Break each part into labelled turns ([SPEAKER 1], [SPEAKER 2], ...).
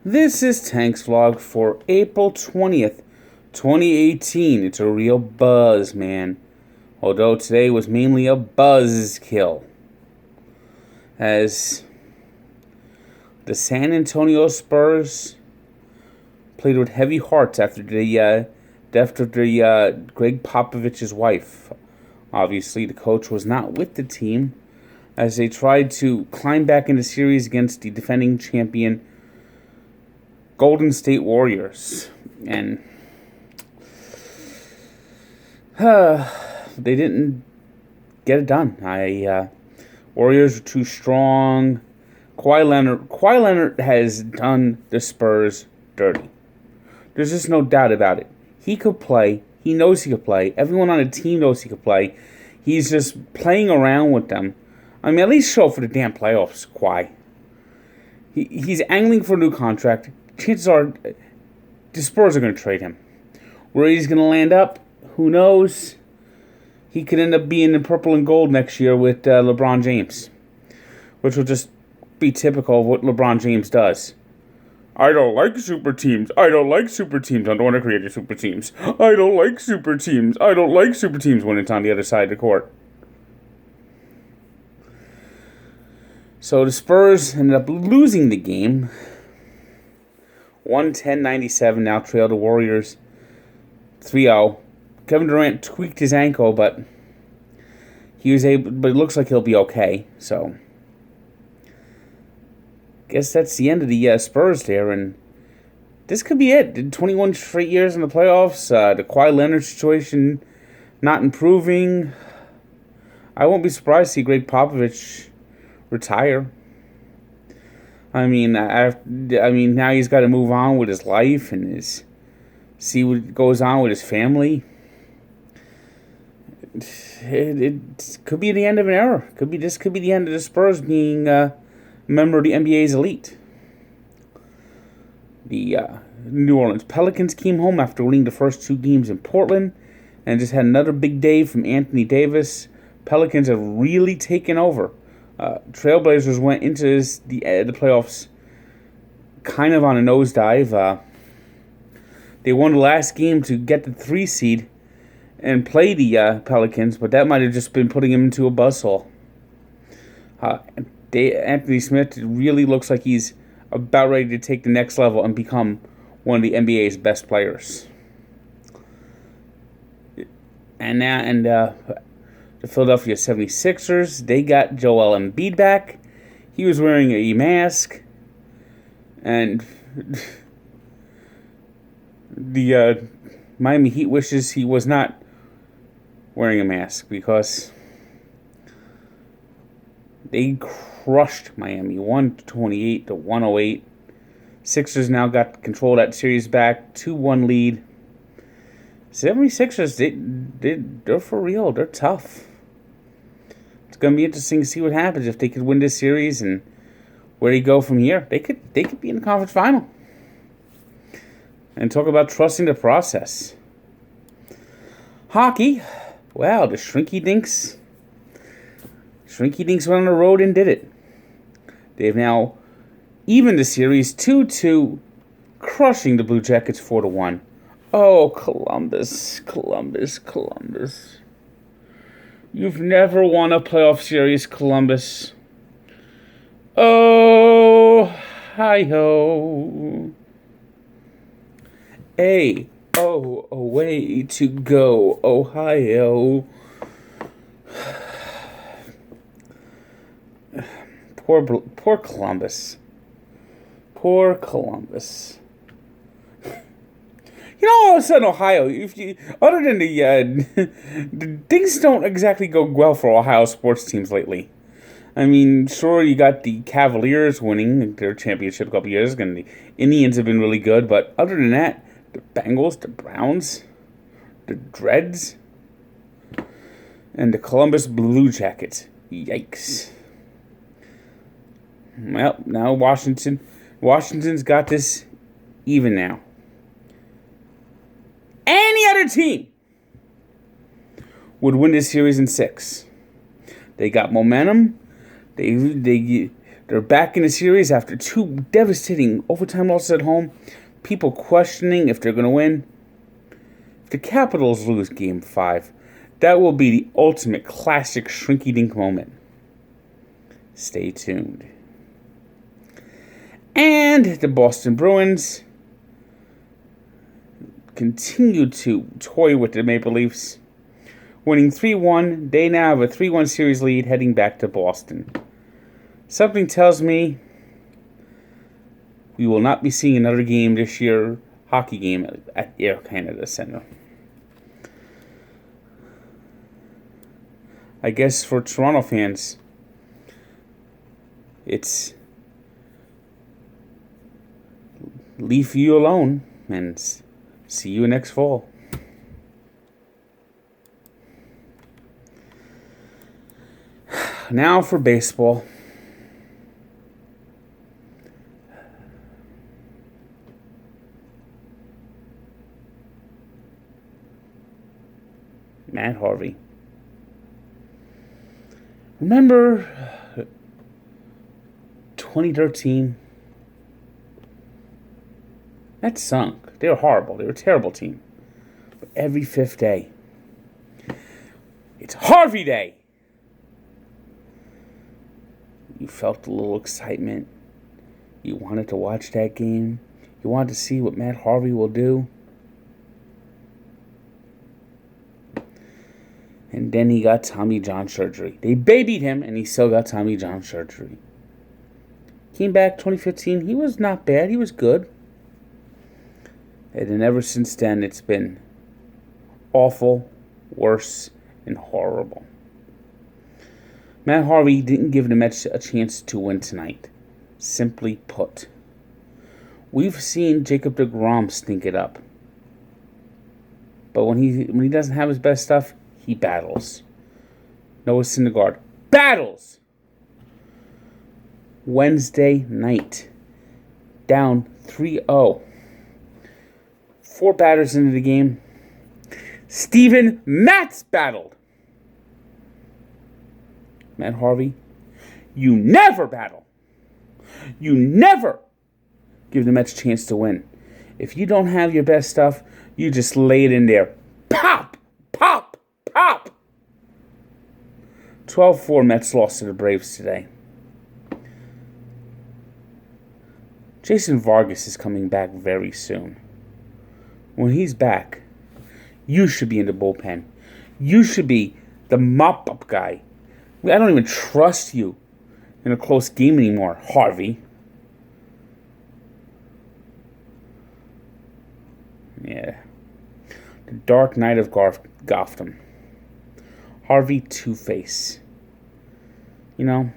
[SPEAKER 1] This is Tank's vlog for April 20th, 2018. It's a real buzz, man. Although today was mainly a buzzkill. As the San Antonio Spurs played with heavy hearts after the death of Greg Popovich's wife. Obviously, the coach was not with the team as they tried to climb back into series against the defending champion Golden State Warriors. And they didn't get it done. Warriors are too strong. Kawhi Leonard has done the Spurs dirty. There's just no doubt about it. He could play. He knows he could play. Everyone on the team knows he could play. He's just playing around with them. I mean, at least show for the damn playoffs, Kawhi. He's angling for a new contract. Chances are the Spurs are going to trade him. Where he's going to land up, who knows? He could end up being in purple and gold next year with LeBron James, which will just be typical of what LeBron James does. I don't like super teams. I don't like super teams. I don't want to create super teams. I don't like super teams. I don't like super teams when it's on the other side of the court. So the Spurs ended up losing the game. 110-97, now trail the Warriors 3-0. Kevin Durant tweaked his ankle, but it looks like he'll be okay. So guess that's the end of the Spurs there, and this could be it. 21 straight years in the playoffs. The Kawhi Leonard situation not improving. I won't be surprised to see Greg Popovich retire. I mean, now he's got to move on with his life and see what goes on with his family. It could be the end of an era. This could be the end of the Spurs being a member of the NBA's elite. The New Orleans Pelicans came home after winning the first two games in Portland and just had another big day from Anthony Davis. Pelicans have really taken over. Trailblazers went into the playoffs kind of on a nosedive. They won the last game to get the 3 seed and play the Pelicans, but that might have just been putting them into a buzzsaw. Anthony Smith really looks like he's about ready to take the next level and become one of the NBA's best players. And the Philadelphia 76ers, they got Joel Embiid back. He was wearing a mask. And the Miami Heat wishes he was not wearing a mask because they crushed Miami 128-108. Sixers now got control of that series back, 2-1 lead. 76ers, they're for real. They're tough. It's going to be interesting to see what happens if they could win this series and where they go from here. They could be in the conference final. And talk about trusting the process. Hockey, wow, the Shrinky Dinks went on the road and did it. They've now evened the series 2-2, crushing the Blue Jackets 4-1. Oh, Columbus. You've never won a playoff series, Columbus. Oh, hi-ho. A way to go, Ohio. Poor Columbus. Poor Columbus. You know, all of a sudden, Ohio, other than the things don't exactly go well for Ohio sports teams lately. I mean, sure, you got the Cavaliers winning their championship a couple years ago, and the Indians have been really good, but other than that, the Bengals, the Browns, the Dreads, and the Columbus Blue Jackets. Yikes. Well, now Washington's got this even now. Any other team would win this series in 6. They got momentum. They They're back in the series after 2 devastating overtime losses at home. People questioning if they're going to win. If the Capitals lose Game 5, that will be the ultimate classic shrinky-dink moment. Stay tuned. And the Boston Bruins continue to toy with the Maple Leafs. Winning 3-1, they now have a 3-1 series lead heading back to Boston. Something tells me we will not be seeing another game this year, hockey game at Air Canada Centre. I guess for Toronto fans, it's leave you alone and see you next fall. Now for baseball. Matt Harvey. Remember 2013? That sunk. They were horrible. They were a terrible team. But every 5th day, it's Harvey Day. You felt a little excitement. You wanted to watch that game. You wanted to see what Matt Harvey will do. And then he got Tommy John surgery. They babied him, and he still got Tommy John surgery. Came back 2015. He was not bad. He was good. And then ever since then, it's been awful, worse, and horrible. Matt Harvey didn't give the Mets a chance to win tonight. Simply put. We've seen Jacob deGrom stink it up. But when he doesn't have his best stuff, he battles. Noah Syndergaard battles. Wednesday night, down 3-0. 4 batters into the game. Steven Matz battled. Matt Harvey, you never battle. You never give the Mets a chance to win. If you don't have your best stuff, you just lay it in there. Pop! Pop! Pop! 12-4 Mets lost to the Braves today. Jason Vargas is coming back very soon. When he's back, you should be in the bullpen. You should be the mop-up guy. I don't even trust you in a close game anymore, Harvey. Yeah. The Dark Knight of Gotham. Harvey Two-Face. You know,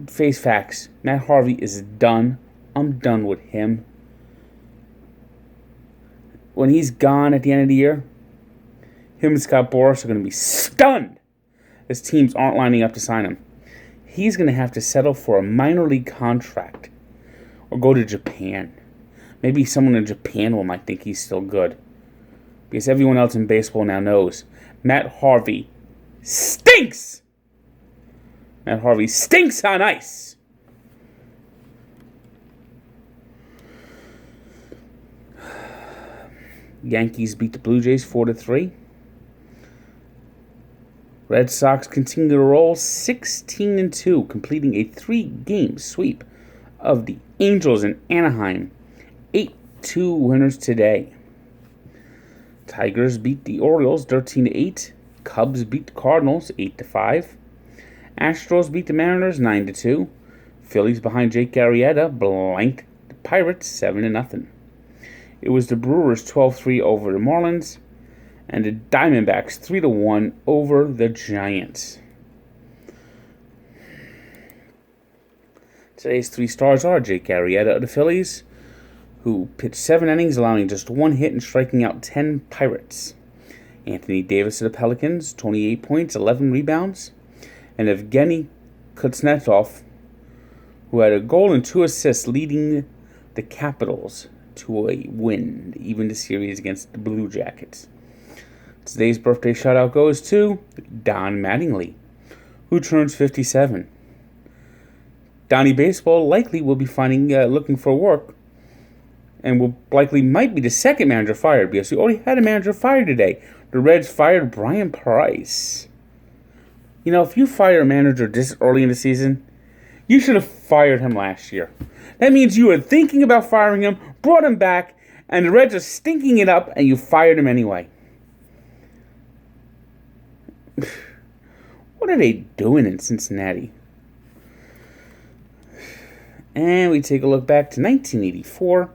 [SPEAKER 1] face facts. Matt Harvey is done. I'm done with him. When he's gone at the end of the year, him and Scott Boras are going to be stunned as teams aren't lining up to sign him. He's going to have to settle for a minor league contract or go to Japan. Maybe someone in Japan might think he's still good. Because everyone else in baseball now knows Matt Harvey stinks! Matt Harvey stinks on ice! Yankees beat the Blue Jays 4-3. Red Sox continue to roll 16-2, completing a 3-game sweep of the Angels in Anaheim. 8-2 winners today. Tigers beat the Orioles 13-8. Cubs beat the Cardinals 8-5. Astros beat the Mariners 9-2. Phillies behind Jake Arrieta blanked the Pirates 7-0. It was the Brewers 12-3 over the Marlins, and the Diamondbacks 3-1 over the Giants. Today's 3 stars are Jake Arrieta of the Phillies, who pitched 7 innings, allowing just 1 hit and striking out 10 Pirates. Anthony Davis of the Pelicans, 28 points, 11 rebounds. And Evgeny Kuznetsov, who had a goal and 2 assists, leading the Capitals to a win, even the series against the Blue Jackets. Today's birthday shout-out goes to Don Mattingly, who turns 57. Donnie Baseball likely will be looking for work, and might be the second manager fired, because we already had a manager fired today. The Reds fired Brian Price. You know, if you fire a manager this early in the season, you should have fired him last year. That means you were thinking about firing him, brought him back, and the Reds are stinking it up, and you fired him anyway. What are they doing in Cincinnati? And we take a look back to 1984.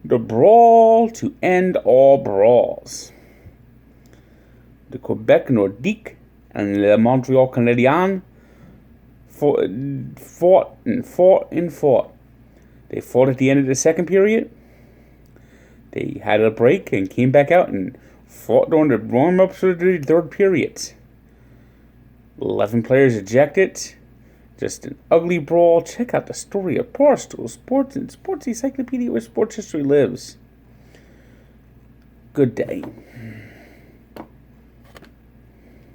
[SPEAKER 1] The brawl to end all brawls. The Quebec Nordique and the Montreal Canadiens fought. They fought at the end of the second period. They had a break and came back out and fought during the warm-ups of the third period. 11 players ejected. Just an ugly brawl. Check out the story of Barstool Sports and Sports Encyclopedia, where sports history lives. Good day.